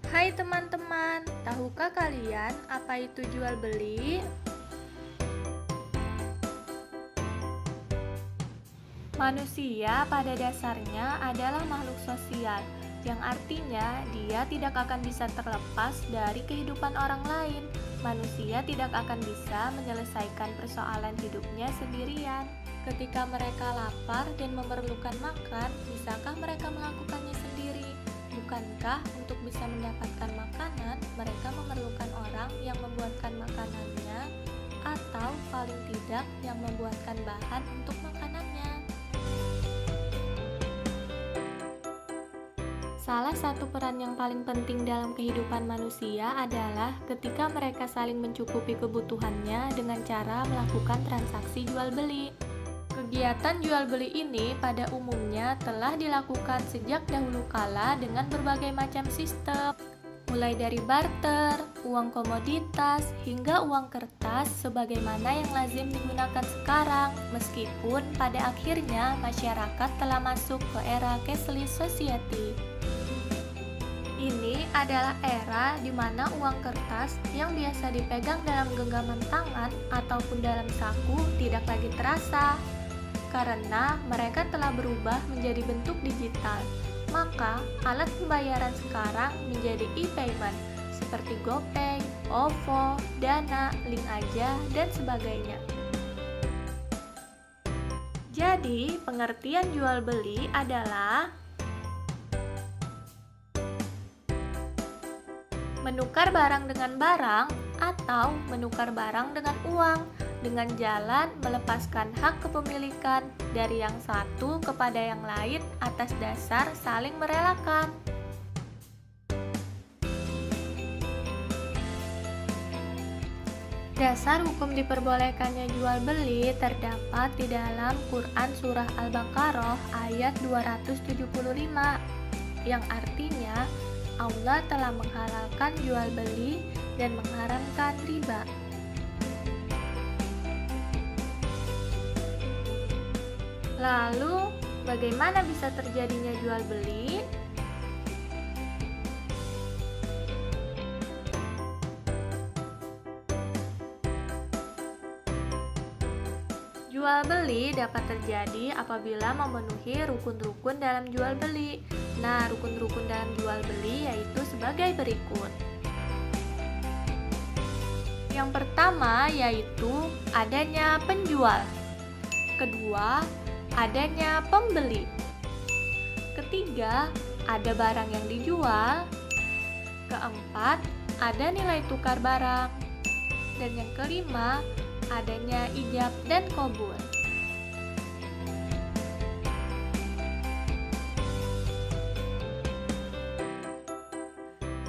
Hai teman-teman, tahukah kalian apa itu jual beli? Manusia pada dasarnya adalah makhluk sosial, yang artinya dia tidak akan bisa terlepas dari kehidupan orang lain. Manusia tidak akan bisa menyelesaikan persoalan hidupnya sendirian. Ketika mereka lapar dan memerlukan makan, bisakah mereka melakukannya sendiri? Bukankah untuk bisa mendapatkan makanan, mereka memerlukan orang yang membuatkan makanannya, atau paling tidak yang membuatkan bahan untuk makanannya? Salah satu peran yang paling penting dalam kehidupan manusia adalah ketika mereka saling mencukupi kebutuhannya dengan cara melakukan transaksi jual beli. Kegiatan jual beli ini pada umumnya telah dilakukan sejak dahulu kala dengan berbagai macam sistem, mulai dari barter, uang komoditas, hingga uang kertas sebagaimana yang lazim digunakan sekarang, meskipun pada akhirnya masyarakat telah masuk ke era cashless society. Ini adalah era di mana uang kertas yang biasa dipegang dalam genggaman tangan ataupun dalam saku tidak lagi terasa, karena mereka telah berubah menjadi bentuk digital. Maka, alat pembayaran sekarang menjadi e-payment seperti GoPay, OVO, Dana, Link Aja, dan sebagainya. Jadi, pengertian jual beli adalah menukar barang dengan barang atau menukar barang dengan uang dengan jalan melepaskan hak kepemilikan dari yang satu kepada yang lain atas dasar saling merelakan. Dasar hukum diperbolehkannya jual beli terdapat di dalam Quran Surah Al-Baqarah ayat 275 yang artinya Allah telah menghalalkan jual beli dan mengharamkan riba. Lalu, bagaimana bisa terjadinya jual beli? Jual beli dapat terjadi apabila memenuhi rukun-rukun dalam jual beli. Nah, rukun-rukun dalam jual beli yaitu sebagai berikut. Yang pertama yaitu adanya penjual. Kedua, adanya pembeli. Ketiga, ada barang yang dijual. Keempat, ada nilai tukar barang. Dan yang kelima, adanya ijab dan qabul.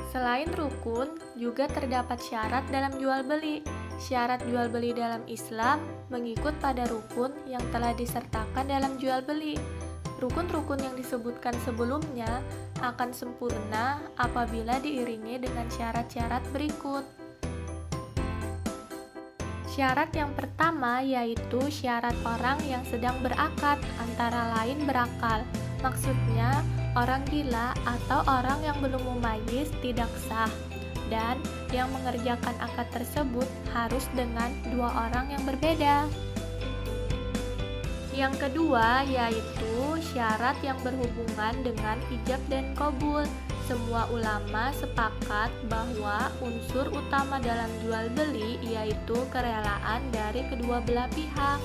Selain rukun, juga terdapat syarat dalam jual beli. Syarat jual beli dalam Islam mengikut pada rukun yang telah disertakan dalam jual beli. Rukun-rukun yang disebutkan sebelumnya akan sempurna apabila diiringi dengan syarat-syarat berikut. Syarat yang pertama yaitu syarat orang yang sedang berakad, antara lain berakal. Maksudnya, orang gila atau orang yang belum mumayyiz tidak sah. Dan yang mengerjakan akad tersebut harus dengan dua orang yang berbeda. Yang kedua yaitu syarat yang berhubungan dengan ijab dan qabul. Semua ulama sepakat bahwa unsur utama dalam jual beli yaitu kerelaan dari kedua belah pihak.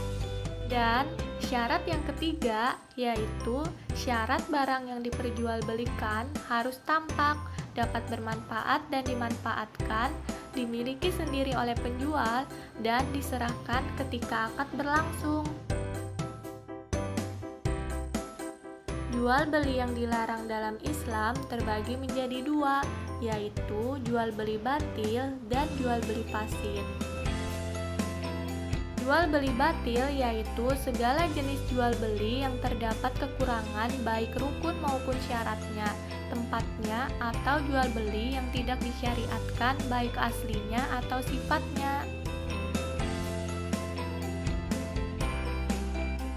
Dan syarat yang ketiga yaitu syarat barang yang diperjualbelikan harus tampak, dapat bermanfaat dan dimanfaatkan, dimiliki sendiri oleh penjual, dan diserahkan ketika akad berlangsung. Jual beli yang dilarang dalam Islam terbagi menjadi dua, yaitu jual beli batil dan jual beli fasid. Jual beli batil yaitu segala jenis jual beli yang terdapat kekurangan baik rukun maupun syaratnya, tempatnya, atau jual beli yang tidak disyariatkan baik aslinya atau sifatnya.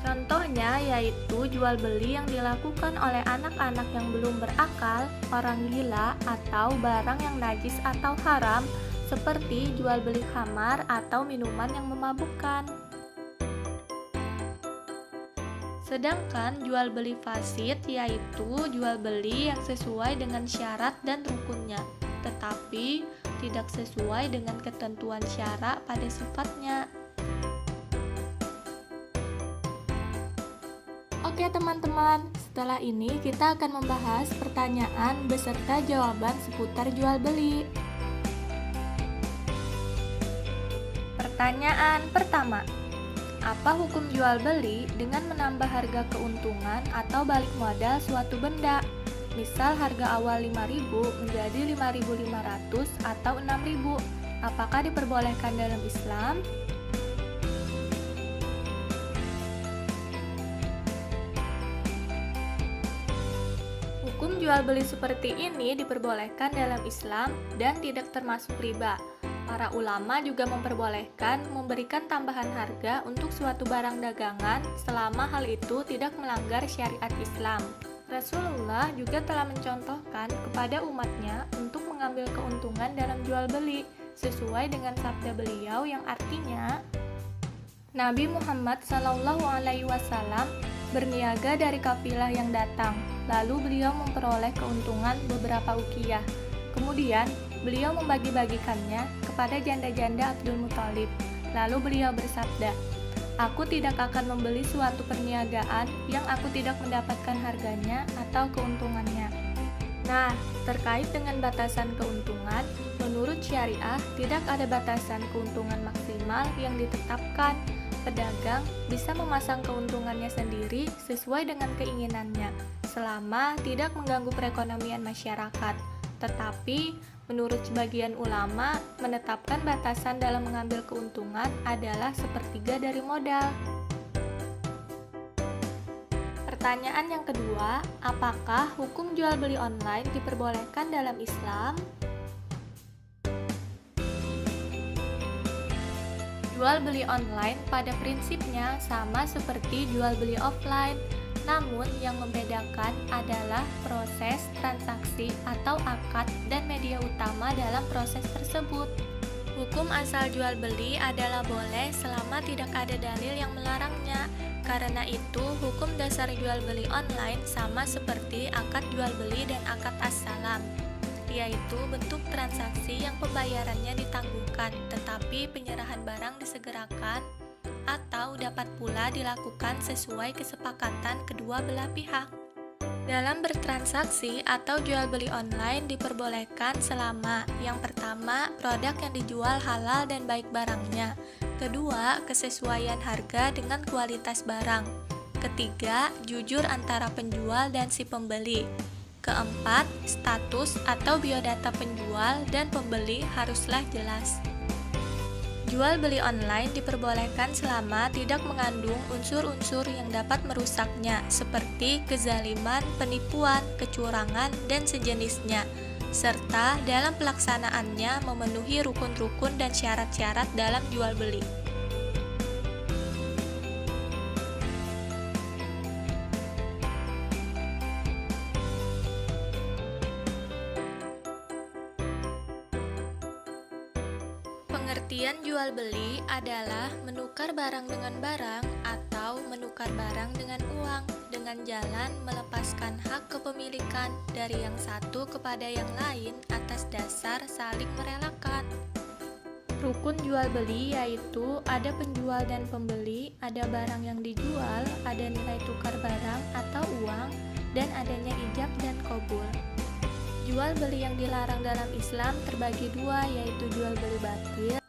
Contoh Contohnya yaitu jual beli yang dilakukan oleh anak-anak yang belum berakal, orang gila, atau barang yang najis atau haram, seperti jual beli khamar atau minuman yang memabukkan. Sedangkan jual beli fasid yaitu jual beli yang sesuai dengan syarat dan rukunnya, tetapi tidak sesuai dengan ketentuan syarak pada sifatnya. Oke teman-teman, setelah ini kita akan membahas pertanyaan beserta jawaban seputar jual beli. Pertanyaan pertama, apa hukum jual beli dengan menambah harga keuntungan atau balik modal suatu benda? Misal harga awal 5.000 menjadi 5.500 atau 6.000. Apakah diperbolehkan dalam Islam? Hukum jual beli seperti ini diperbolehkan dalam Islam dan tidak termasuk riba. Para ulama juga memperbolehkan memberikan tambahan harga untuk suatu barang dagangan selama hal itu tidak melanggar syariat Islam. Rasulullah juga telah mencontohkan kepada umatnya untuk mengambil keuntungan dalam jual beli sesuai dengan sabda beliau yang artinya, Nabi Muhammad SAW berniaga dari kafilah yang datang, lalu beliau memperoleh keuntungan beberapa ukiyah. Kemudian beliau membagi-bagikannya kepada janda-janda Abdul Muthalib. Lalu beliau bersabda, "Aku tidak akan membeli suatu perniagaan yang aku tidak mendapatkan harganya atau keuntungannya." Nah, terkait dengan batasan keuntungan, menurut syariah tidak ada batasan keuntungan maksimal yang ditetapkan. Pedagang bisa memasang keuntungannya sendiri sesuai dengan keinginannya, selama tidak mengganggu perekonomian masyarakat. Tetapi, menurut sebagian ulama, menetapkan batasan dalam mengambil keuntungan adalah sepertiga dari modal. Pertanyaan yang kedua, apakah hukum jual beli online diperbolehkan dalam Islam? Jual beli online pada prinsipnya sama seperti jual beli offline. Namun, yang membedakan adalah proses transaksi atau akad dan media utama dalam proses tersebut. Hukum asal jual beli adalah boleh selama tidak ada dalil yang melarangnya. Karena itu, hukum dasar jual beli online sama seperti akad jual beli dan akad as-salam, yaitu bentuk transaksi yang pembayarannya ditangguhkan, tetapi penyerahan barang disegerakan atau dapat pula dilakukan sesuai kesepakatan kedua belah pihak. Dalam bertransaksi atau jual beli online diperbolehkan selama yang pertama, produk yang dijual halal dan baik barangnya. Kedua, kesesuaian harga dengan kualitas barang. Ketiga, jujur antara penjual dan si pembeli. Keempat, status atau biodata penjual dan pembeli haruslah jelas. Jual beli online diperbolehkan selama tidak mengandung unsur-unsur yang dapat merusaknya, seperti kezaliman, penipuan, kecurangan, dan sejenisnya, serta dalam pelaksanaannya memenuhi rukun-rukun dan syarat-syarat dalam jual beli. Pengertian jual beli adalah menukar barang dengan barang atau menukar barang dengan uang dengan jalan melepaskan hak kepemilikan dari yang satu kepada yang lain atas dasar saling merelakan. Rukun jual beli yaitu ada penjual dan pembeli, ada barang yang dijual, ada nilai tukar barang atau uang, dan adanya ijab dan qabul. Jual beli yang dilarang dalam Islam terbagi dua, yaitu jual beli batil